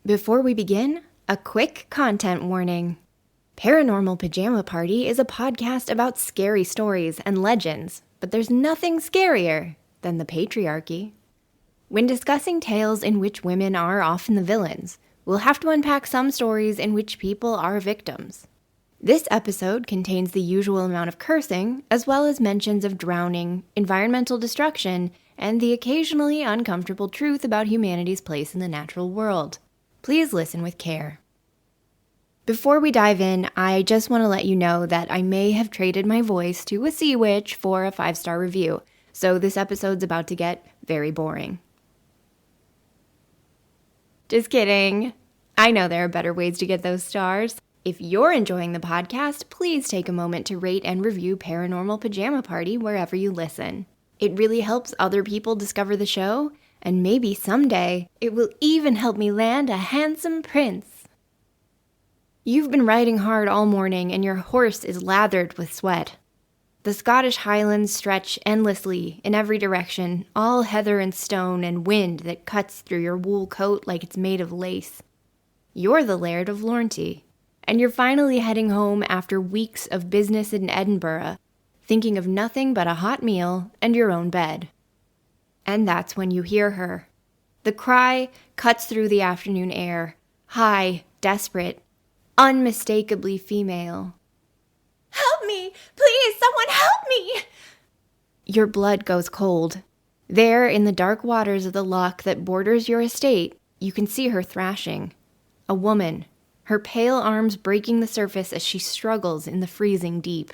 Before we begin, a quick content warning. Paranormal Pajama Party is a podcast about scary stories and legends, but there's nothing scarier than the patriarchy. When discussing tales in which women are often the villains, we'll have to unpack some stories in which people are victims. This episode contains the usual amount of cursing, as well as mentions of drowning, environmental destruction, and the occasionally uncomfortable truth about humanity's place in the natural world. Please listen with care. Before we dive in, I just want to let you know that I may have traded my voice to a sea witch for a 5-star review, so this episode's about to get very boring. Just kidding. I know there are better ways to get those stars. If you're enjoying the podcast, please take a moment to rate and review Paranormal Pajama Party wherever you listen. It really helps other people discover the show, and maybe someday it will even help me land a handsome prince. You've been riding hard all morning and your horse is lathered with sweat. The Scottish Highlands stretch endlessly in every direction, all heather and stone and wind that cuts through your wool coat like it's made of lace. You're the Laird of Lornty, and you're finally heading home after weeks of business in Edinburgh, thinking of nothing but a hot meal and your own bed. And that's when you hear her. The cry cuts through the afternoon air, high, desperate, unmistakably female. Help me! Please, someone help me! Your blood goes cold. There, in the dark waters of the loch that borders your estate, you can see her thrashing. A woman, her pale arms breaking the surface as she struggles in the freezing deep.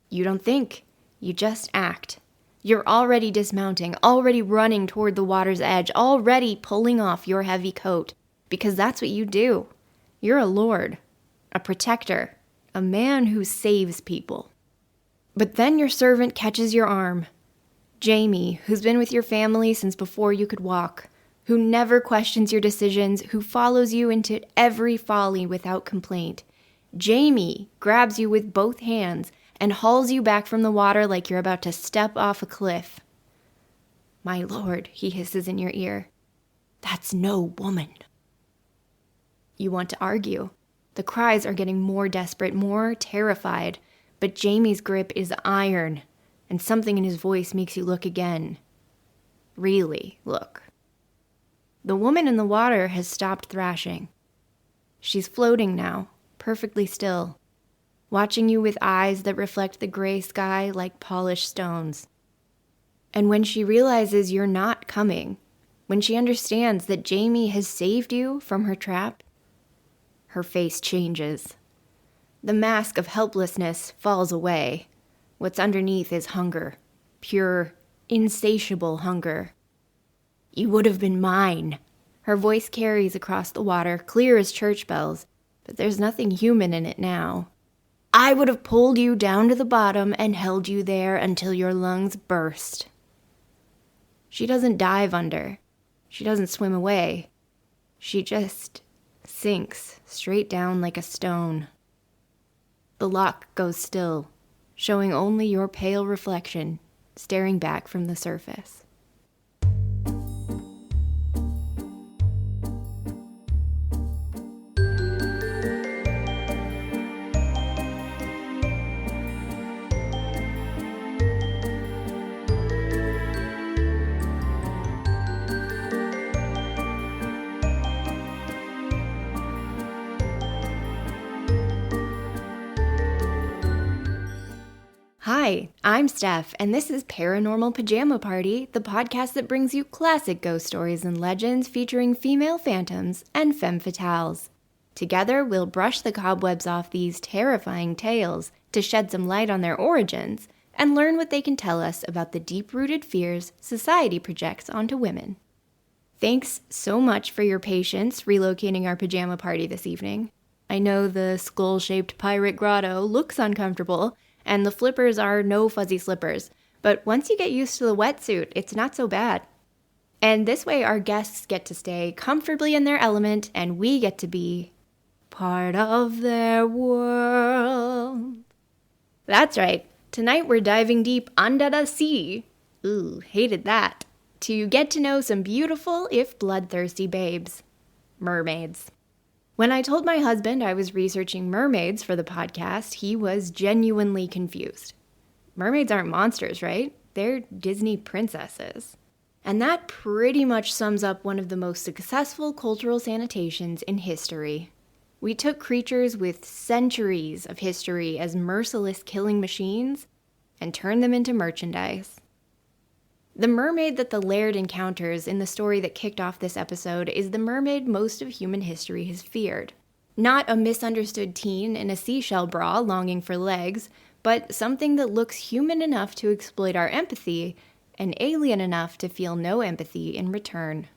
You don't think, you just act. You're already dismounting, already running toward the water's edge, already pulling off your heavy coat, because that's what you do. You're a lord, a protector, a man who saves people. But then your servant catches your arm. Jamie, who's been with your family since before you could walk, who never questions your decisions, who follows you into every folly without complaint. Jamie grabs you with both hands and hauls you back from the water like you're about to step off a cliff. "My lord," he hisses in your ear, "that's no woman." You want to argue. The cries are getting more desperate, more terrified, but Jamie's grip is iron, and something in his voice makes you look again. Really look. The woman in the water has stopped thrashing. She's floating now, perfectly still, watching you with eyes that reflect the gray sky like polished stones. And when she realizes you're not coming, when she understands that Jamie has saved you from her trap, her face changes. The mask of helplessness falls away. What's underneath is hunger, pure, insatiable hunger. "You would have been mine." Her voice carries across the water, clear as church bells, but there's nothing human in it now. "I would have pulled you down to the bottom and held you there until your lungs burst." She doesn't dive under. She doesn't swim away. She just sinks straight down like a stone. The loch goes still, showing only your pale reflection staring back from the surface. Hi, I'm Steph, and this is Paranormal Pajama Party, the podcast that brings you classic ghost stories and legends featuring female phantoms and femme fatales. Together, we'll brush the cobwebs off these terrifying tales to shed some light on their origins and learn what they can tell us about the deep-rooted fears society projects onto women. Thanks so much for your patience relocating our pajama party this evening. I know the skull-shaped pirate grotto looks uncomfortable, and the flippers are no fuzzy slippers, but once you get used to the wetsuit, it's not so bad. And this way our guests get to stay comfortably in their element, and we get to be part of their world. That's right, tonight we're diving deep under the sea. Ooh, hated that. To get to know some beautiful, if bloodthirsty babes. mermaids. When I told my husband I was researching mermaids for the podcast, he was genuinely confused. Mermaids aren't monsters, right? They're Disney princesses. And that pretty much sums up one of the most successful cultural sanitations in history. We took creatures with centuries of history as merciless killing machines and turned them into merchandise. The mermaid that the laird encounters in the story that kicked off this episode is the mermaid most of human history has feared. Not a misunderstood teen in a seashell bra longing for legs, but something that looks human enough to exploit our empathy and alien enough to feel no empathy in return.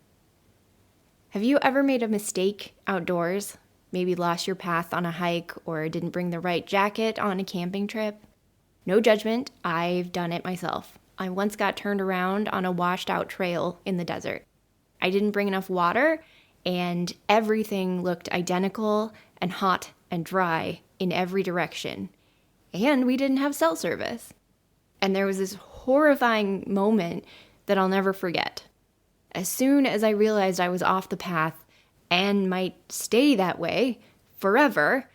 Have you ever made a mistake outdoors? Maybe lost your path on a hike or didn't bring the right jacket on a camping trip? No judgment, I've done it myself. I once got turned around on a washed out trail in the desert. I didn't bring enough water, and everything looked identical and hot and dry in every direction. And we didn't have cell service. And there was this horrifying moment that I'll never forget. As soon as I realized I was off the path and might stay that way forever,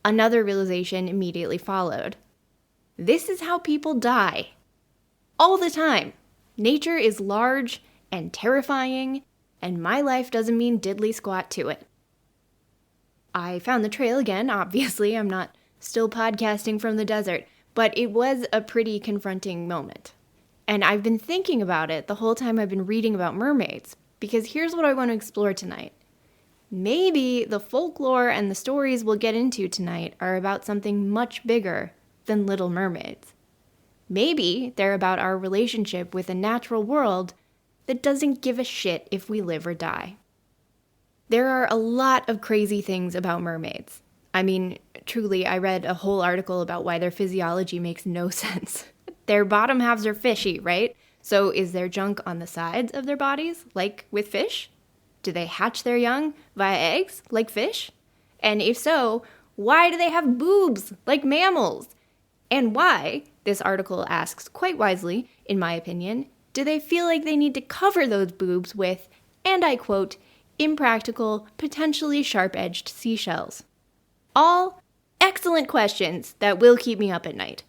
another realization immediately followed. This is how people die. All the time. Nature is large and terrifying, and my life doesn't mean diddly squat to it. I found the trail again, obviously. I'm not still podcasting from the desert, but it was a pretty confronting moment. And I've been thinking about it the whole time I've been reading about mermaids, because here's what I want to explore tonight. Maybe the folklore and the stories we'll get into tonight are about something much bigger than Little Mermaids. Maybe they're about our relationship with a natural world that doesn't give a shit if we live or die. There are a lot of crazy things about mermaids. I mean, truly, I read a whole article about why their physiology makes no sense. Their bottom halves are fishy, right? So is there junk on the sides of their bodies, like with fish? Do they hatch their young via eggs, like fish? And if so, why do they have boobs, like mammals? And why, this article asks quite wisely, in my opinion, do they feel like they need to cover those boobs with, and I quote, impractical, potentially sharp-edged seashells? All excellent questions that will keep me up at night.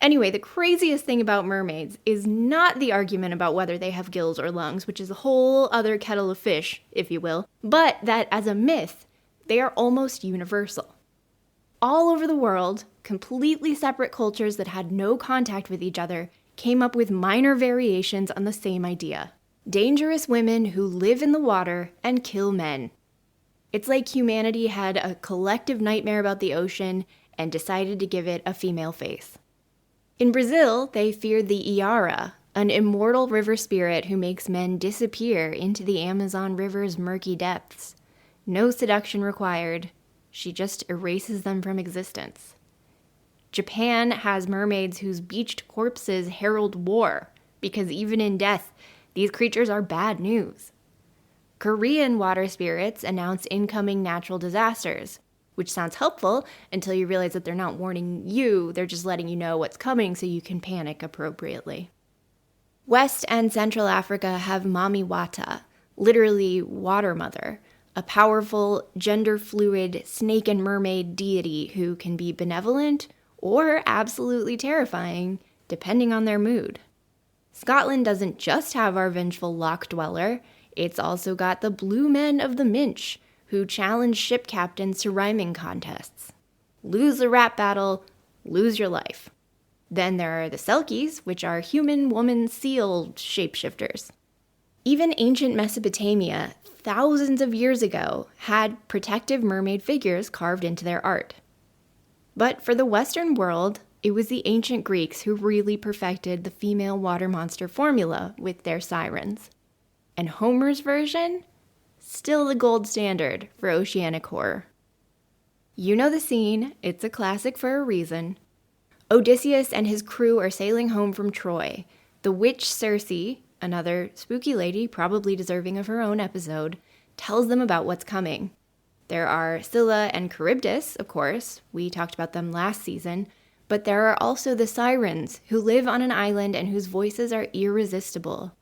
Anyway, the craziest thing about mermaids is not the argument about whether they have gills or lungs, which is a whole other kettle of fish, if you will, but that as a myth, they are almost universal. All over the world, completely separate cultures that had no contact with each other came up with minor variations on the same idea. Dangerous women who live in the water and kill men. It's like humanity had a collective nightmare about the ocean and decided to give it a female face. In Brazil, they feared the Iara, an immortal river spirit who makes men disappear into the Amazon River's murky depths. No seduction required. She just erases them from existence. Japan has mermaids whose beached corpses herald war, because even in death, these creatures are bad news. Korean water spirits announce incoming natural disasters, which sounds helpful until you realize that they're not warning you, they're just letting you know what's coming so you can panic appropriately. West and Central Africa have Mami Wata, literally water mother, a powerful, gender-fluid snake and mermaid deity who can be benevolent or absolutely terrifying, depending on their mood. Scotland doesn't just have our vengeful loch dweller, it's also got the Blue Men of the Minch, who challenge ship captains to rhyming contests. Lose the rap battle, lose your life. Then there are the Selkies, which are human, woman, seal shapeshifters. Even ancient Mesopotamia, thousands of years ago, had protective mermaid figures carved into their art. But for the Western world, it was the ancient Greeks who really perfected the female water monster formula with their sirens. And Homer's version? Still the gold standard for oceanic horror. You know the scene, it's a classic for a reason. Odysseus and his crew are sailing home from Troy. The witch Circe, another spooky lady probably deserving of her own episode, tells them about what's coming. There are Scylla and Charybdis, of course, we talked about them last season, but there are also the sirens who live on an island and whose voices are irresistible.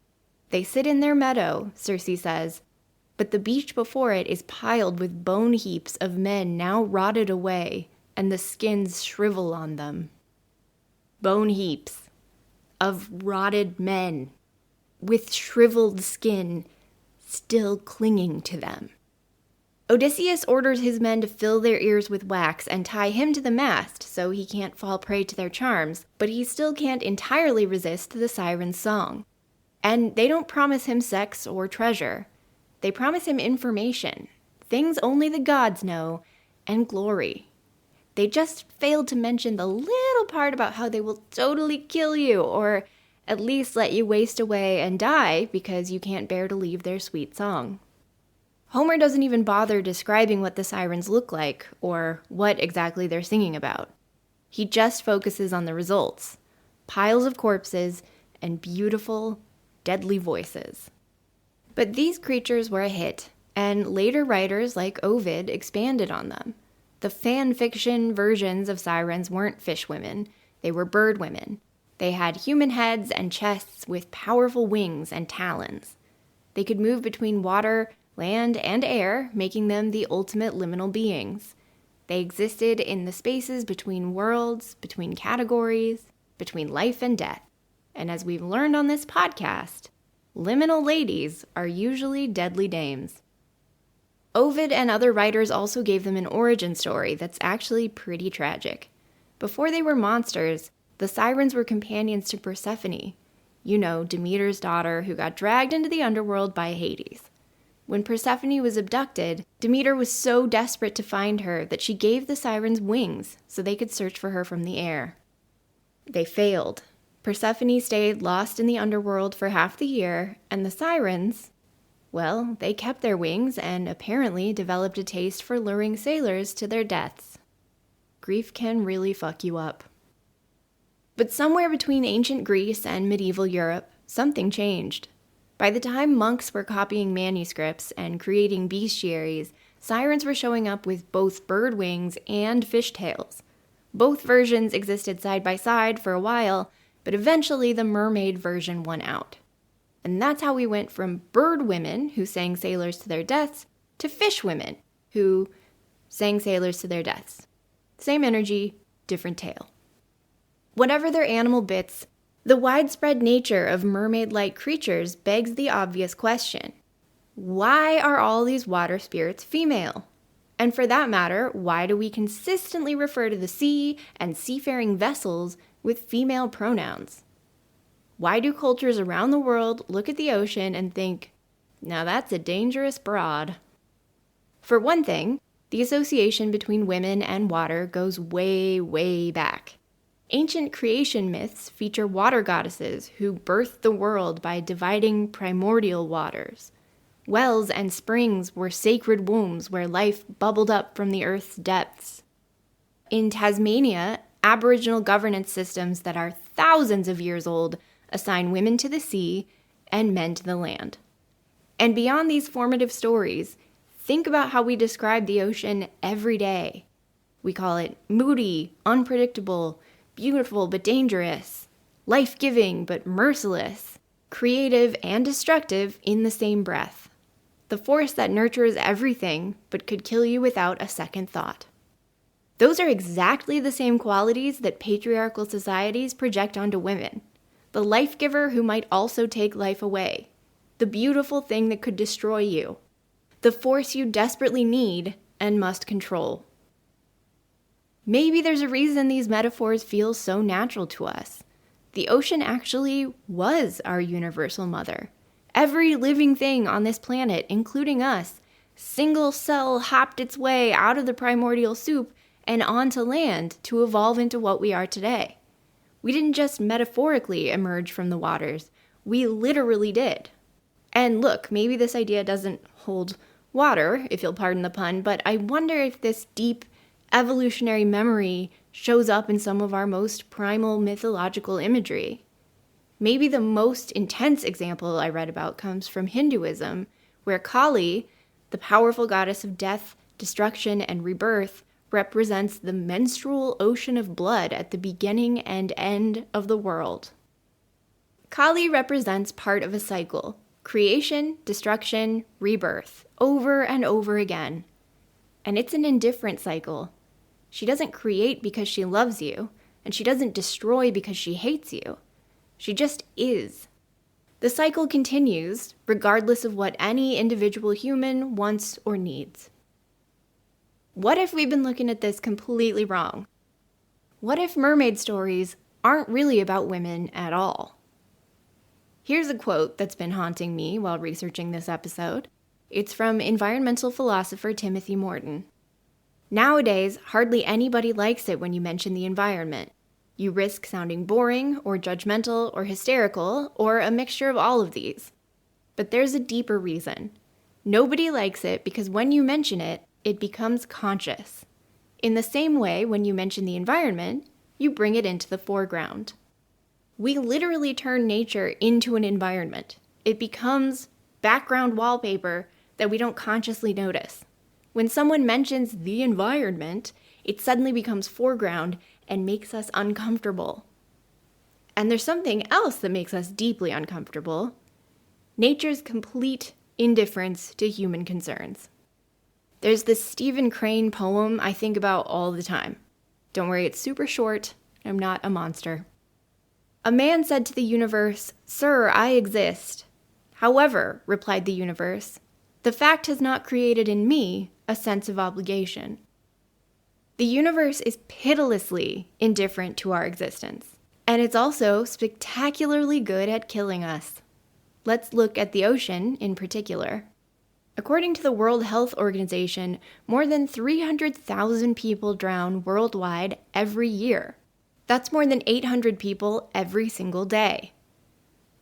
They sit in their meadow, Circe says, but the beach before it is piled with bone heaps of men now rotted away, and the skins shrivel on them. Bone heaps of rotted men with shriveled skin still clinging to them. Odysseus orders his men to fill their ears with wax and tie him to the mast so he can't fall prey to their charms, but he still can't entirely resist the siren's song. And they don't promise him sex or treasure. They promise him information, things only the gods know, and glory. They just failed to mention the little part about how they will totally kill you, or at least let you waste away and die because you can't bear to leave their sweet song. Homer doesn't even bother describing what the sirens look like or what exactly they're singing about. He just focuses on the results: piles of corpses and beautiful, deadly voices. But these creatures were a hit, and later writers like Ovid expanded on them. The fan fiction versions of sirens weren't fish women, they were bird women. They had human heads and chests with powerful wings and talons. They could move between water, land, and air, making them the ultimate liminal beings. They existed in the spaces between worlds, between categories, between life and death. And as we've learned on this podcast, liminal ladies are usually deadly dames. Ovid and other writers also gave them an origin story that's actually pretty tragic. Before they were monsters, the sirens were companions to Persephone, Demeter's daughter who got dragged into the underworld by Hades. When Persephone was abducted, Demeter was so desperate to find her that she gave the sirens wings so they could search for her from the air. They failed. Persephone stayed lost in the underworld for half the year, and the sirens, well, they kept their wings and apparently developed a taste for luring sailors to their deaths. Grief can really fuck you up. But somewhere between ancient Greece and medieval Europe, something changed. By the time monks were copying manuscripts and creating bestiaries, sirens were showing up with both bird wings and fish tails. Both versions existed side by side for a while, but eventually the mermaid version won out. And that's how we went from bird women who sang sailors to their deaths to fish women who sang sailors to their deaths. Same energy, different tale. Whatever their animal bits, the widespread nature of mermaid-like creatures begs the obvious question: why are all these water spirits female? And for that matter, why do we consistently refer to the sea and seafaring vessels with female pronouns? Why do cultures around the world look at the ocean and think, now that's a dangerous broad? For one thing, the association between women and water goes way, way back. Ancient creation myths feature water goddesses who birthed the world by dividing primordial waters. Wells and springs were sacred wombs where life bubbled up from the earth's depths. In Tasmania, Aboriginal governance systems that are thousands of years old assign women to the sea and men to the land. And beyond these formative stories, think about how we describe the ocean every day. We call it moody, unpredictable, beautiful but dangerous, life-giving but merciless, creative and destructive in the same breath. The force that nurtures everything but could kill you without a second thought. Those are exactly the same qualities that patriarchal societies project onto women. The life giver who might also take life away. The beautiful thing that could destroy you. The force you desperately need and must control. Maybe there's a reason these metaphors feel so natural to us. The ocean actually was our universal mother. Every living thing on this planet, including us, single cell hopped its way out of the primordial soup and onto land to evolve into what we are today. We didn't just metaphorically emerge from the waters, we literally did. And look, maybe this idea doesn't hold water, if you'll pardon the pun, but I wonder if this deep evolutionary memory shows up in some of our most primal mythological imagery. Maybe the most intense example I read about comes from Hinduism, where Kali, the powerful goddess of death, destruction, and rebirth, represents the menstrual ocean of blood at the beginning and end of the world. Kali represents part of a cycle, Creation, destruction, rebirth, over and over again. And it's an indifferent cycle. She doesn't create because she loves you, and she doesn't destroy because she hates you. She just is. The cycle continues, regardless of what any individual human wants or needs. What if we've been looking at this completely wrong? What if mermaid stories aren't really about women at all? Here's a quote that's been haunting me while researching this episode. It's from environmental philosopher Timothy Morton. Nowadays, hardly anybody likes it when you mention the environment. You risk sounding boring, or judgmental, or hysterical, or a mixture of all of these. But there's a deeper reason. Nobody likes it because when you mention it, it becomes conscious. In the same way, when you mention the environment, you bring it into the foreground. We literally turn nature into an environment. It becomes background wallpaper that we don't consciously notice. When someone mentions the environment, it suddenly becomes foreground and makes us uncomfortable. And there's something else that makes us deeply uncomfortable: nature's complete indifference to human concerns. There's this Stephen Crane poem I think about all the time. Don't worry, it's super short. I'm not a monster. A man said to the universe, "Sir, I exist." "However," replied the universe, "the fact has not created in me a sense of obligation." The universe is pitilessly indifferent to our existence, and it's also spectacularly good at killing us. Let's look at the ocean in particular. According to the World Health Organization, more than 300,000 people drown worldwide every year. That's more than 800 people every single day.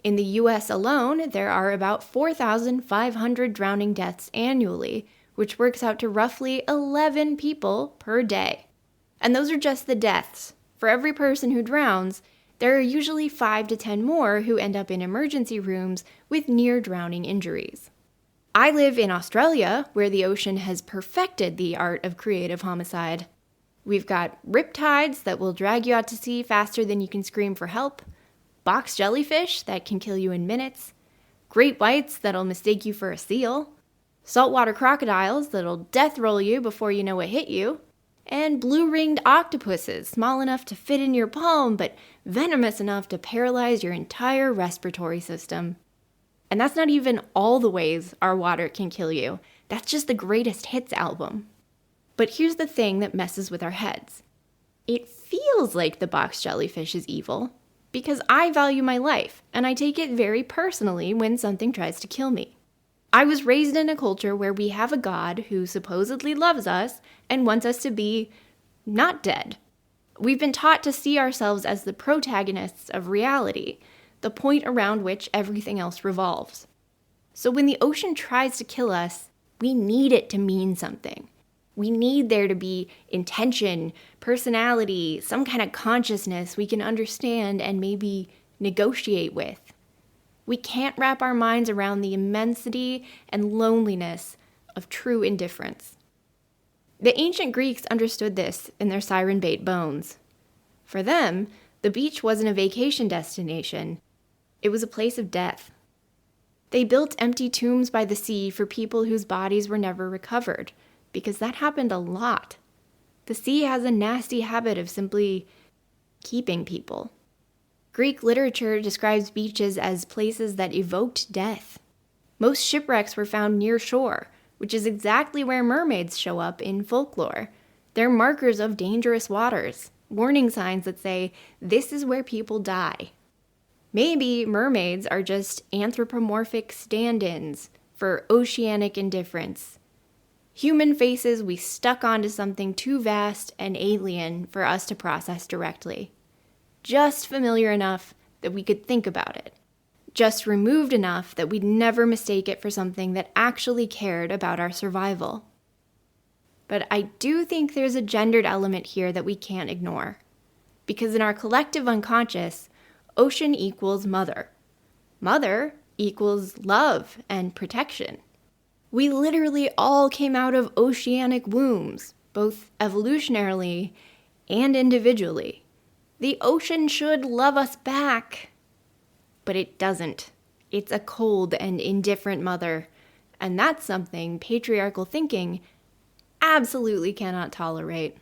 In the US alone, there are about 4,500 drowning deaths annually, which works out to roughly 11 people per day. And those are just the deaths. For every person who drowns, there are usually 5 to 10 more who end up in emergency rooms with near-drowning injuries. I live in Australia, where the ocean has perfected the art of creative homicide. We've got riptides that will drag you out to sea faster than you can scream for help, box jellyfish that can kill you in minutes, great whites that'll mistake you for a seal, saltwater crocodiles that'll death roll you before you know what hit you, and blue-ringed octopuses small enough to fit in your palm but venomous enough to paralyze your entire respiratory system. And that's not even all the ways our water can kill you. That's just the greatest hits album. But here's the thing that messes with our heads. It feels like the box jellyfish is evil because I value my life and I take it very personally when something tries to kill me. I was raised in a culture where we have a God who supposedly loves us and wants us to be not dead. We've been taught to see ourselves as the protagonists of reality, the point around which everything else revolves. So when the ocean tries to kill us, we need it to mean something. We need there to be intention, personality, some kind of consciousness we can understand and maybe negotiate with. We can't wrap our minds around the immensity and loneliness of true indifference. The ancient Greeks understood this in their siren bait bones. For them, the beach wasn't a vacation destination. It was a place of death. They built empty tombs by the sea for people whose bodies were never recovered, because that happened a lot. The sea has a nasty habit of simply keeping people. Greek literature describes beaches as places that evoked death. Most shipwrecks were found near shore, which is exactly where mermaids show up in Folklore. They're markers of dangerous waters, warning signs that say, this is where people die. Maybe mermaids are just anthropomorphic stand-ins for oceanic indifference. Human faces we stuck onto something too vast and alien for us to process directly. Just familiar enough that we could think about it. Just removed enough that we'd never mistake it for something that actually cared about our survival. But I do think there's a gendered element here that we can't ignore. Because in our collective unconscious, ocean equals mother. Mother equals love and protection. We literally all came out of oceanic wombs, both evolutionarily and individually. The ocean should love us back. But it doesn't. It's a cold and indifferent mother, and that's something patriarchal thinking absolutely cannot tolerate.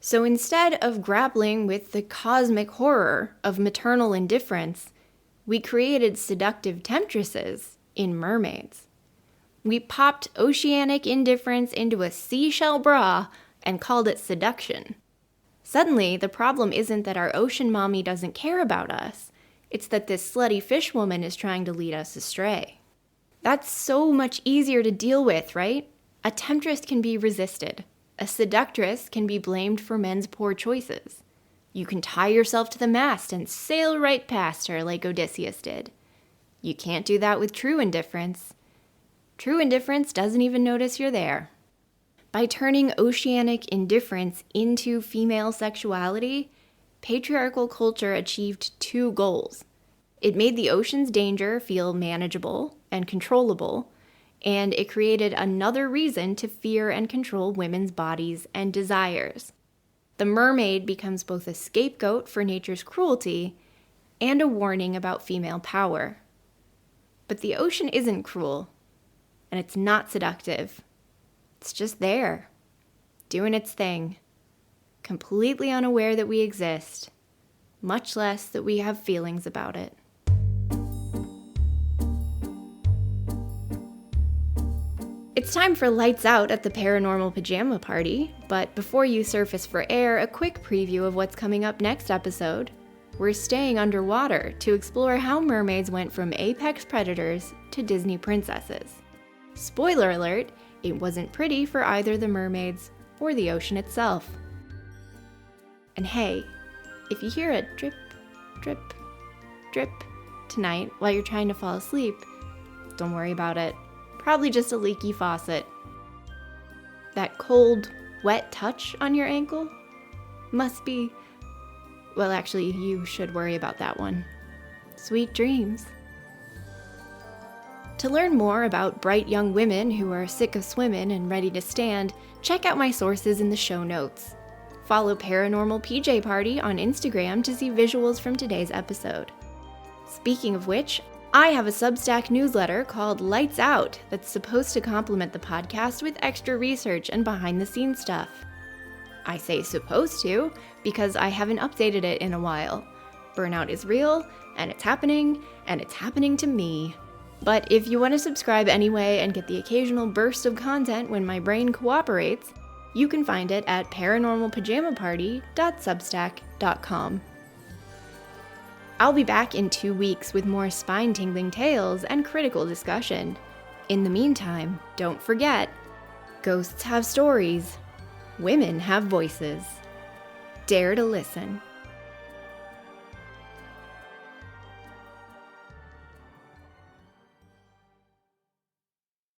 So instead of grappling with the cosmic horror of maternal indifference, we created seductive temptresses in Mermaids. We popped oceanic indifference into a seashell bra and called it seduction. Suddenly, the problem isn't that our ocean mommy doesn't care about us. It's that this slutty fish woman is trying to lead us astray. That's so much easier to deal with, right? A temptress can be resisted. A seductress can be blamed for men's poor choices. You can tie yourself to the mast and sail right past her like Odysseus did. You can't do that with true indifference. True indifference doesn't even notice you're there. By turning oceanic indifference into female sexuality, patriarchal culture achieved two goals. It made the ocean's danger feel manageable and controllable, and it created another reason to fear and control women's bodies and desires. The mermaid becomes both a scapegoat for nature's cruelty and a warning about female power. But the ocean isn't cruel, and it's not seductive. It's just there, doing its thing, completely unaware that we exist, much less that we have feelings about it. It's time for lights out at the Paranormal Pajama Party, but before you surface for air, a quick preview of what's coming up next episode. We're staying underwater to explore how mermaids went from apex predators to Disney princesses. Spoiler alert, it wasn't pretty for either the mermaids or the ocean itself. And hey, if you hear a drip, drip, drip tonight while you're trying to fall asleep, don't worry about it. Probably just a leaky faucet. That cold, wet touch on your ankle must be... Well, actually, you should worry about that one. Sweet dreams. To learn more about bright young women who are sick of swimming and ready to stand, check out my sources in the show notes. Follow Paranormal PJ Party on Instagram to see visuals from today's episode. Speaking of which, I have a Substack newsletter called Lights Out that's supposed to complement the podcast with extra research and behind-the-scenes stuff. I say supposed to because I haven't updated it in a while. Burnout is real, and it's happening to me. But if you want to subscribe anyway and get the occasional burst of content when my brain cooperates, you can find it at paranormalpajamaparty.substack.com. I'll be back in 2 weeks with more spine-tingling tales and critical discussion. In the meantime, don't forget, ghosts have stories, women have voices. Dare to listen.